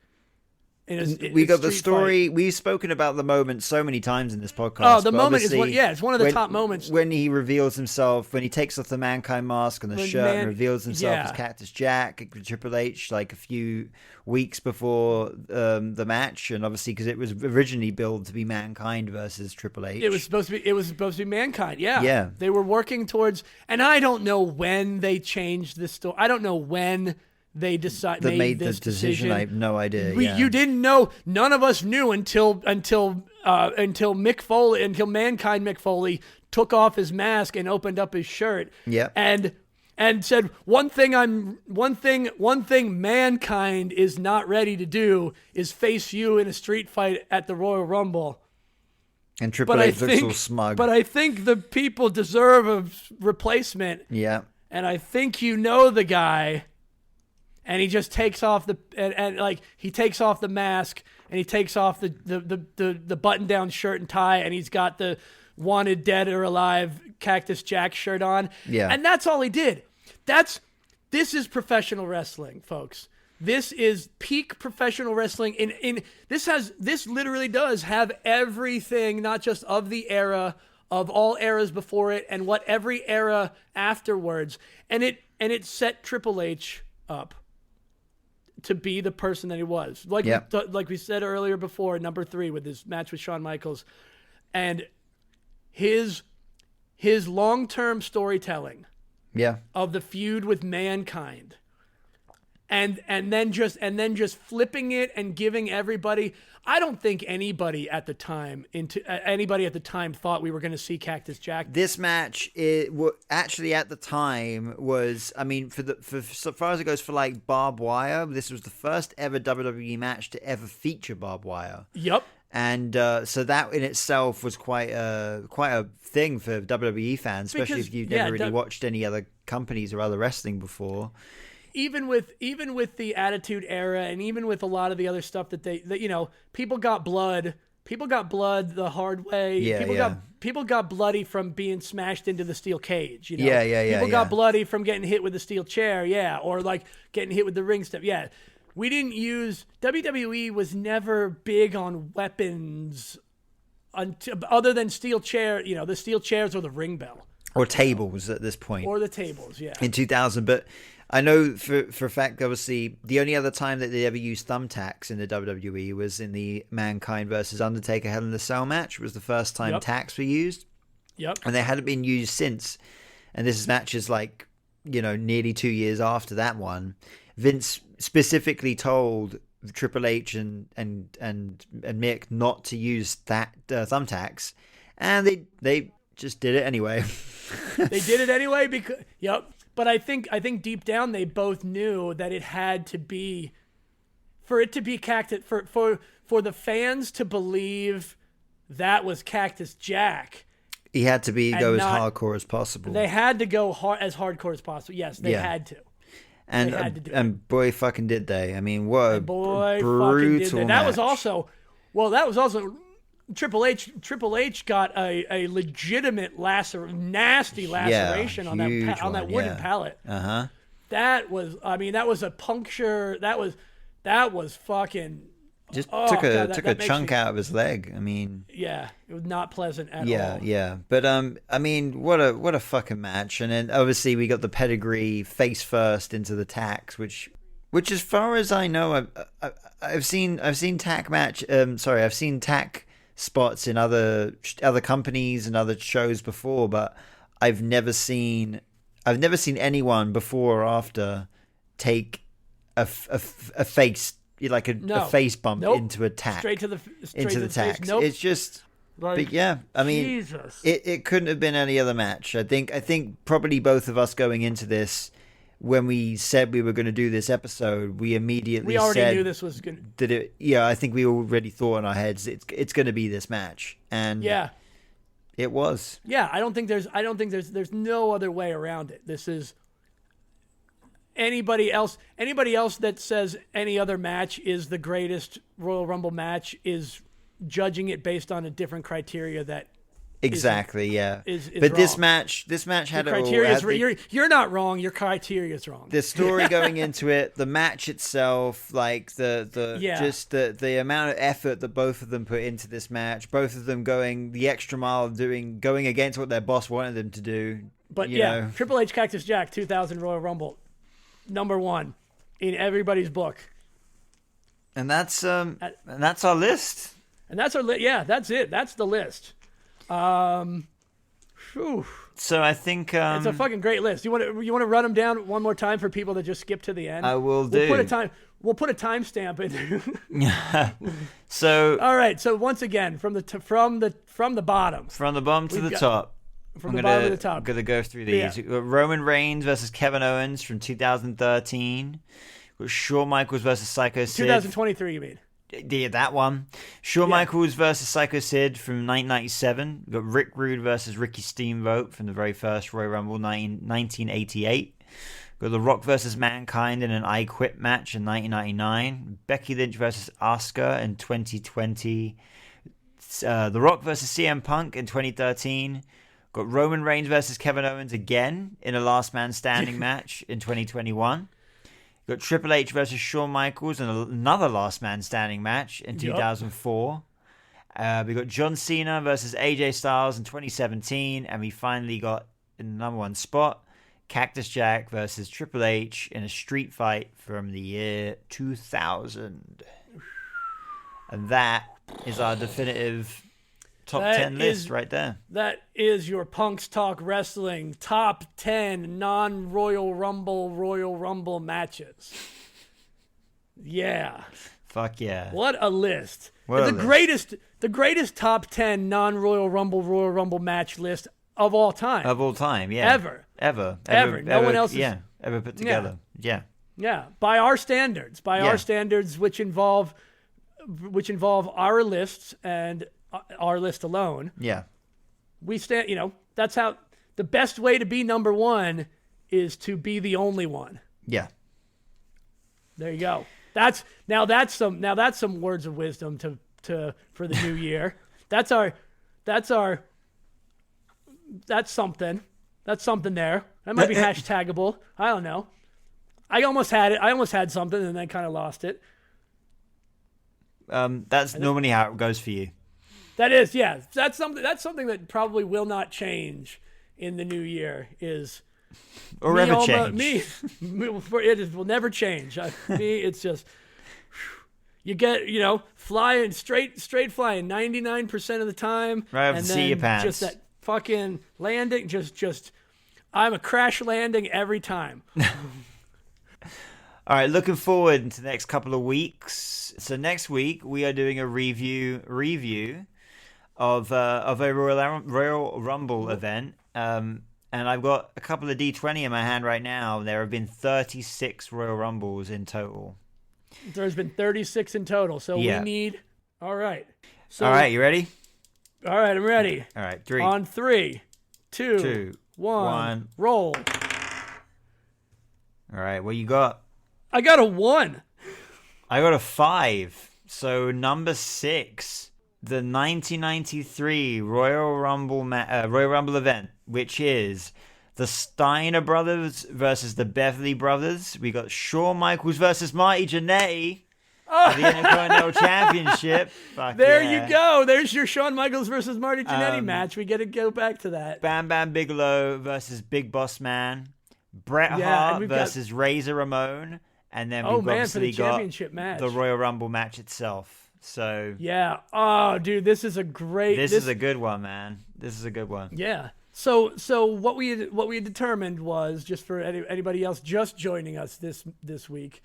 We got the story. We've spoken about the moment so many times in this podcast. Oh, the moment is it's one of the top moments. When he reveals himself, when he takes off the Mankind mask and the shirt and reveals himself as Cactus Jack, Triple H, like a few weeks before the match, and obviously because it was originally billed to be Mankind versus Triple H. It was supposed to be Mankind. Yeah. Yeah. They were working towards, and I don't know when they changed the story. I don't know when they made this decision. I have no idea. You didn't know. None of us knew until Mick Foley, until Mankind Mick Foley took off his mask and opened up his shirt. Yeah. And said one thing Mankind is not ready to do is face you in a street fight at the Royal Rumble. And Triple H looks all smug. But I think the people deserve a replacement. Yeah. And I think you know the guy. And he just takes off he takes off the mask and he takes off the button-down shirt and tie, and he's got the Wanted Dead or Alive Cactus Jack shirt on. Yeah. And that's all he did. This is professional wrestling, folks. This is peak professional wrestling. This literally does have everything, not just of the era, of all eras before it, and what every era afterwards. And it set Triple H up to be the person that he was. Like we said earlier before, number 3 with his match with Shawn Michaels. And his long-term storytelling of the feud with Mankind, and then just flipping it and giving everybody. I don't think anybody at the time thought we were going to see Cactus Jack. This match, actually at the time was, I mean, for so far as it goes for like barbed wire, this was the first ever WWE match to ever feature barbed wire. Yep. And so that in itself was quite a thing for WWE fans, especially if you've never really watched any other companies or other wrestling before. Even with the Attitude Era, and even with a lot of the other stuff that people got blood the hard way. People got bloody from being smashed into the steel cage. People got bloody from getting hit with the steel chair, or like getting hit with the ring step. Yeah. We didn't use... WWE was never big on weapons other than steel chair, the steel chairs or the ring bell. Or tables at this point. Or the tables, yeah. In 2000. But I know for a fact, obviously, the only other time that they ever used thumbtacks in the WWE was in the Mankind versus Undertaker Hell in a Cell match. It was the first time tacks were used. Yep. And they hadn't been used since. And this match is like, nearly 2 years after that one. Vince specifically told Triple H and Mick not to use that thumbtacks, and they just did it anyway. They did it anyway because But I think deep down they both knew that it had to be, for it to be Cactus, for the fans to believe that was Cactus Jack. He had to go as hardcore as possible. They had to go as hardcore as possible. Yes, they had to. And boy fucking did they. I mean, what a brutal match. That was also Triple H got a legitimate nasty laceration on that wooden pallet. Uh-huh. That was a puncture. That was fucking just took a chunk out of his leg. I mean, yeah, it was not pleasant at all. Yeah. But I mean, what a fucking match. And then obviously we got the pedigree face first into the tacks, which as far as I know, I've seen tack match. I've seen tack spots in other companies and other shows before, but I've never seen anyone before or after take a face. Like a face bump into a tack. Straight to the tacks. Nope. It's just, but yeah, I mean, Jesus. It couldn't have been any other match. I think probably both of us going into this, when we said we were going to do this episode, we already knew this was going to. I think we already thought in our heads it's going to be this match, and it was. Yeah, I don't think there's no other way around it. This is. Anybody else that says any other match is the greatest Royal Rumble match is judging it based on a different criteria that exactly is but wrong. this match had you're not wrong, your criteria is wrong. The story going into it, the match itself, like the amount of effort that both of them put into this match, both of them going the extra mile, going against what their boss wanted them to do. But Triple H Cactus Jack 2000 Royal Rumble, number 1 in everybody's book. And that's our list. And that's our list. Yeah, that's it. That's the list. So I think it's a fucking great list. You want to run them down one more time for people that just skip to the end? I will do. We'll put a timestamp in. Yeah. So all right. So once again, from the bottom. From the bottom to the top. From the bottom to the top. I'm going to go through these. We've got Roman Reigns versus Kevin Owens from 2013. We've got Shawn Michaels versus Psycho Sid. 2023, you mean? Yeah, that one. Shawn Michaels versus Psycho Sid from 1997. We've got Rick Rude versus Ricky Steamboat from the very first Royal Rumble 1988. We've Got The Rock versus Mankind in an I Quit match in 1999. Becky Lynch versus Asuka in 2020. The Rock versus CM Punk in 2013. Got Roman Reigns versus Kevin Owens again in a Last Man Standing match in 2021. Got Triple H versus Shawn Michaels in another Last Man Standing match in 2004. We got John Cena versus AJ Styles in 2017. And we finally got, in the number one spot, Cactus Jack versus Triple H in a street fight from the year 2000. And that is our definitive top 10 list right there. That is your Punks Talk Wrestling top 10 non-Royal Rumble matches. Yeah. Fuck yeah. What a list. The greatest top 10 non-Royal Rumble match list of all time. Of all time, yeah. Ever. Ever. No one else ever put together. Yeah. Yeah. By our standards. Our standards, which involve our lists and our list alone. Yeah. We stand, that's how the best way to be number one is to be the only one. Yeah. There you go. That's some words of wisdom for the new year. That's something. That's something there. That might be hashtagable. I don't know. I almost had it. I almost had something and then kind of lost it. That's normally how it goes for you. That is, yeah. That's something that probably will not change in the new year. Or ever change. It will never change. It's just you get flying straight flying 99% of the time. Right off and the seat of your pants. Just that fucking landing. Just I'm a crash landing every time. All right, looking forward to the next couple of weeks. So next week we are doing a review of a Royal Rumble event. And I've got a couple of D20 in my hand right now. There have been 36 Royal Rumbles in total. There's been 36 in total. So we need. All right. So, all right, you ready? All right, I'm ready. All right, 3. On 3, 2, 1, roll. All right, what you got? I got a 1. I got a 5. So number 6, the 1993 Royal Rumble event, which is the Steiner brothers versus the Beverly brothers. We got Shawn Michaels versus Marty Jannetty for the Intercontinental Championship. You go. There's your Shawn Michaels versus Marty Jannetty match. We got to go back to that. Bam Bam Bigelow versus Big Boss Man. Bret Hart versus Razor Ramon. And then we've obviously got the Royal Rumble match itself. So yeah. Oh, dude, this is a great. This is a good one, man. This is a good one. Yeah. So what we had determined was, just for anybody else just joining us this week,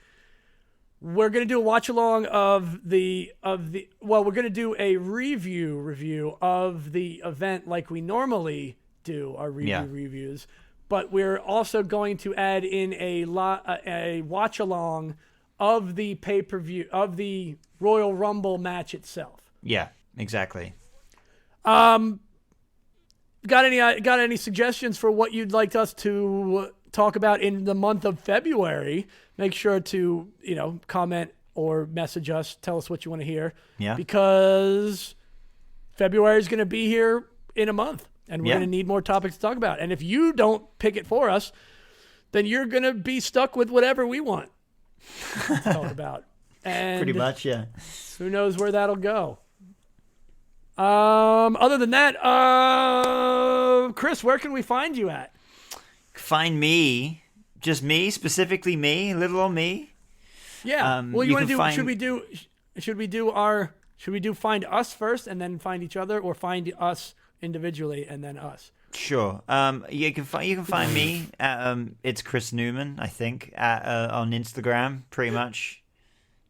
we're gonna do a watch along of the. Well, we're gonna do a review of the event like we normally do our reviews. But we're also going to add in a watch along of the pay-per-view of the Royal Rumble match itself. Yeah, exactly. Got any suggestions for what you'd like us to talk about in the month of February? Make sure to comment or message us. Tell us what you want to hear. Yeah. Because February is going to be here in a month. And we're going to need more topics to talk about. And if you don't pick it for us, then you're going to be stuck with whatever we want to talk about. And pretty much, yeah. Who knows where that'll go. Other than that, Chris, where can we find you at? Find me, just me, specifically me, little old me. Yeah. Well, you want to do? Should we do find us first and then find each other, or find us individually and then us? Sure. You can find me at it's Chris Newman, I think, on Instagram. Pretty much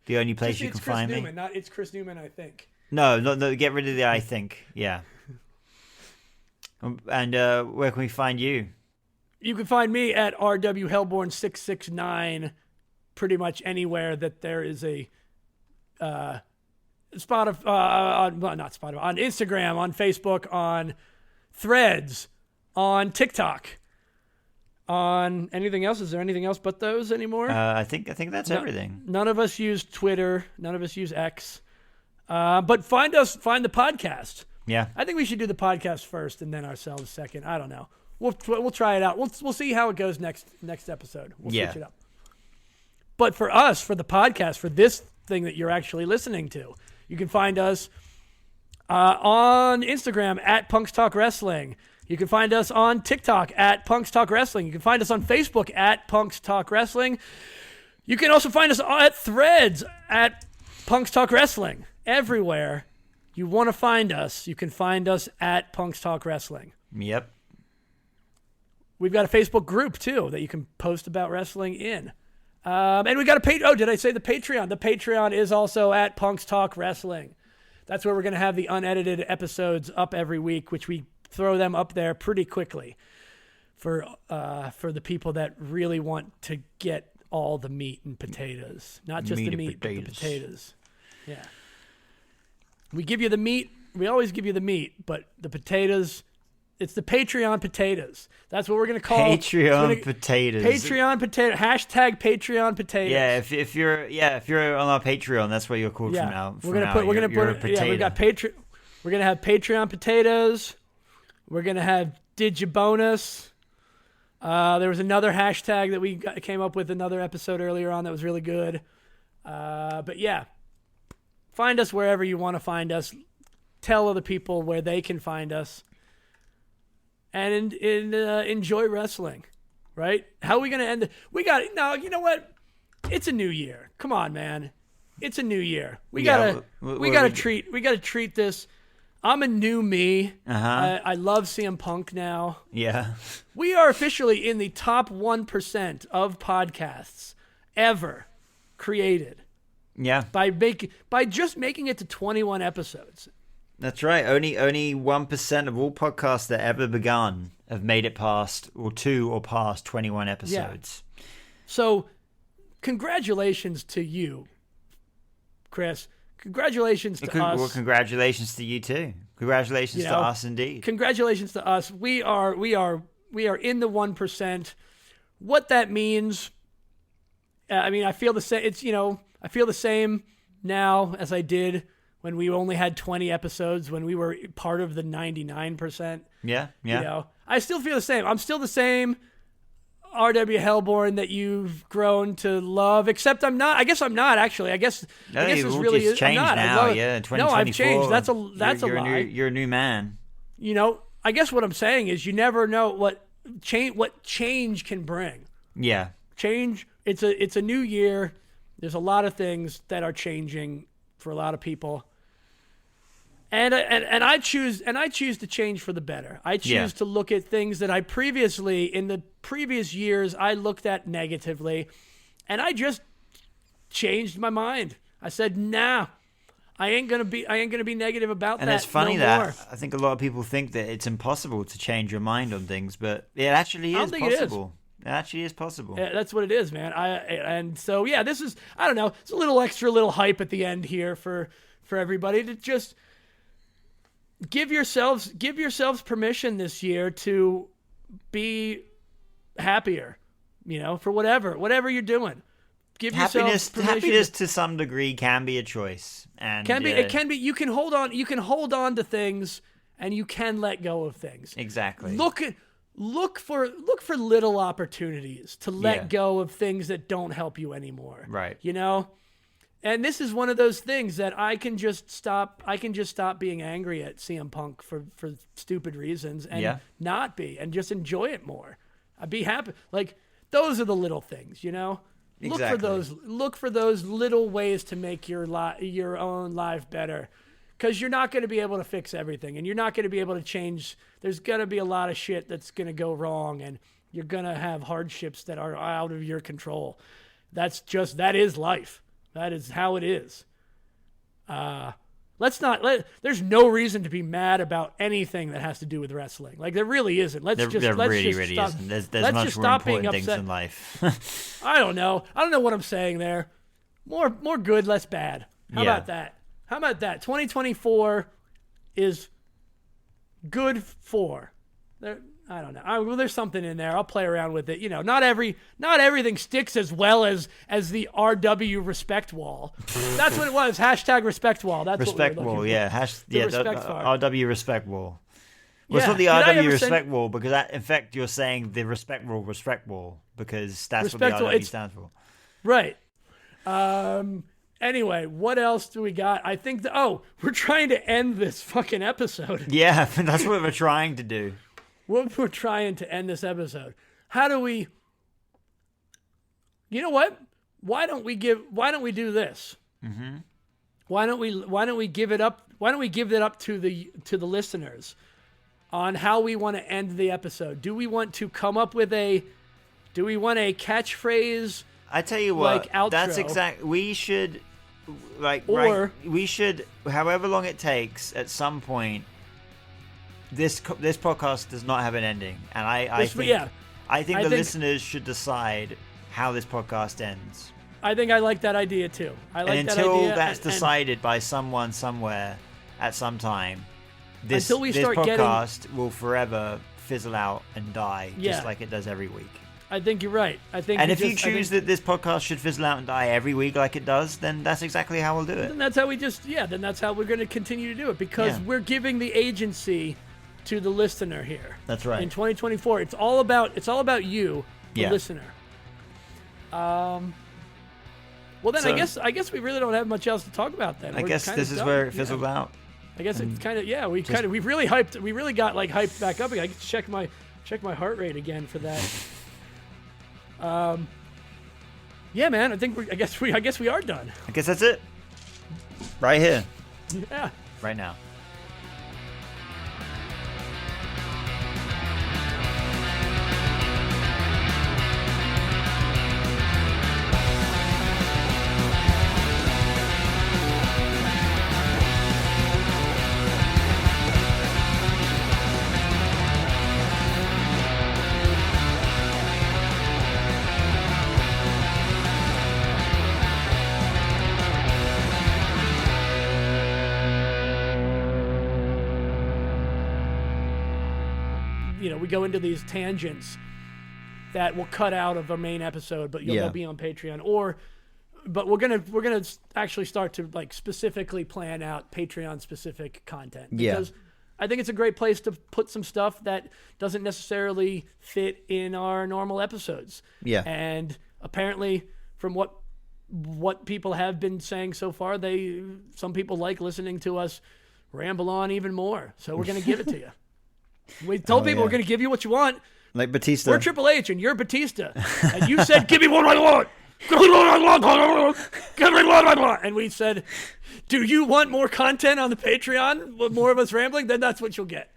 the only place you can find me. Not it's Chris Newman, I think. No, get rid of the I think. Yeah. And where can we find you? You can find me at RW Hellborn 669. Pretty much anywhere that there is a Spotify, not Spotify, on Instagram, on Facebook, on Threads, on TikTok. on anything else. Is there anything else but those anymore? I think that's everything. None of us use Twitter. None of us use X. But find the podcast. Yeah. I think we should do the podcast first and then ourselves second. I don't know. We'll try it out. We'll see how it goes next episode. We'll switch it up. But for us, for the podcast, for this thing that you're actually listening to, you can find us on Instagram at Punks Talk Wrestling. You can find us on TikTok at Punks Talk Wrestling. You can find us on Facebook at Punks Talk Wrestling. You can also find us at Threads at Punks Talk Wrestling. Everywhere you want to find us, you can find us at Punks Talk Wrestling. Yep. We've got a Facebook group, too, that you can post about wrestling in. And we got did I say the Patreon? The Patreon is also at Punks Talk Wrestling. That's where we're going to have the unedited episodes up every week, which we throw them up there pretty quickly for the people that really want to get all the meat and potatoes. Not just the meat, but the potatoes. Yeah. We give you the meat. We always give you the meat, but the potatoes, it's the Patreon potatoes. That's what we're going to call Patreon potatoes. Patreon potato. Hashtag Patreon potatoes. Yeah, if you're on our Patreon, that's what you're called from now. We're gonna put we got Patreon. We're gonna have Patreon potatoes. We're gonna have Digibonus. There was another hashtag that we came up with another episode earlier on that was really good. But yeah, find us wherever you want to find us. Tell other people where they can find us. And enjoy wrestling, right? How are we going to end it? You know what? It's a new year. Come on, man. It's a new year. We gotta treat this. I'm a new me. I love CM Punk now. Yeah. We are officially in the top 1% of podcasts ever created. Yeah. By just making it to 21 episodes. That's right. Only 1% of all podcasts that ever begun have made it past 21 episodes. Yeah. So, congratulations to you, Chris. Congratulations to us. Well, congratulations to you too. Congratulations to us, indeed. Congratulations to us. We are in the 1%. What that means, I feel the same. I feel the same now as I did when we only had 20 episodes, when we were part of the 99%. Yeah. I still feel the same. I'm still the same R.W. Hellborn that you've grown to love, except I'm not. I guess I'm not, actually. I guess this really is. I'm not. Now. Yeah, 2024. No, I've changed. That's a lie. You're a new man. I guess what I'm saying is you never know what change can bring. Yeah. Change. It's a new year. There's a lot of things that are changing for a lot of people. And I choose to change for the better. I choose to look at things that in the previous years I looked at negatively, and I just changed my mind. I said, "Nah, I ain't gonna be negative about that." And it's funny no more. I think a lot of people think that it's impossible to change your mind on things, but it actually is possible. It actually is possible. Yeah, that's what it is, man. This is, I don't know, it's a little hype at the end here for everybody to just give yourselves permission this year to be happier, for whatever you're doing. Give yourself permission. Happiness to some degree can be a choice, and it can be. You can hold on to things, and you can let go of things. Exactly. Look for little opportunities to let go of things that don't help you anymore. Right. And this is one of those things that I can just stop being angry at CM Punk for stupid reasons and not be, and just enjoy it more. I'd be happy. Like, those are the little things, Exactly. Look for those little ways to make your own life better. Because you're not going to be able to fix everything, and you're not going to be able to change. There's going to be a lot of shit that's going to go wrong, and you're going to have hardships that are out of your control. That is life. That is how it is. There's no reason to be mad about anything that has to do with wrestling. Like, there really isn't. There really isn't. There's much more important things in life. I don't know what I'm saying there. More good, less bad. How about that? 2024 is good for. I don't know. Well, there's something in there. I'll play around with it. Not everything sticks as well as the RW respect wall. That's what it was. Hashtag respect wall. That's respect what we were wall. looking for. Yeah. The RW respect wall. Well, it's Yeah. not the Did I RW ever respect wall because that, in fact, you're saying the respect wall because that's what the Respect wall, RW stands for. Right. Anyway, what else do we got? I think we're trying to end this fucking episode. Yeah, that's what we're trying to do. We're trying to end this episode. How do we? You know what? Why don't we do this? Mm-hmm. Why don't we give it up? Why don't we give it up to the listeners on how we want to end the episode? Do we want to come up with a catchphrase? I tell you what, like outro? that's exact. We should, we should, however long it takes, at some point. This podcast does not have an ending, and I think the listeners should decide how this podcast ends. I think I like that idea too. Until that's decided by someone somewhere at some time, this podcast will forever fizzle out and die, just like it does every week. I think you're right. And if you choose that this podcast should fizzle out and die every week like it does, then that's exactly how we'll do it. Then that's how then that's how we're going to continue to do it, because we're giving the agency to the listener here. That's right. In 2024, it's all about you, the listener. Well then, I guess we really don't have much else to talk about then. I guess this is where it fizzled out. I guess it's kind of we really got like hyped back up again. I can check my heart rate again for that. Yeah, man. I guess we are done. I guess that's it. Right here. Yeah. Right now. We go into these tangents that will cut out of our main episode, but you'll be on Patreon. But we're gonna actually start to like specifically plan out Patreon specific content, because I think it's a great place to put some stuff that doesn't necessarily fit in our normal episodes. Yeah, and apparently, from what people have been saying so far, some people like listening to us ramble on even more. So we're gonna give it to you. We told people we're going to give you what you want. Like Batista. We're Triple H and you're Batista. And you said, give me what I want. Give me what I want. Give me what I want. And we said, do you want more content on the Patreon? More of us rambling? Then that's what you'll get.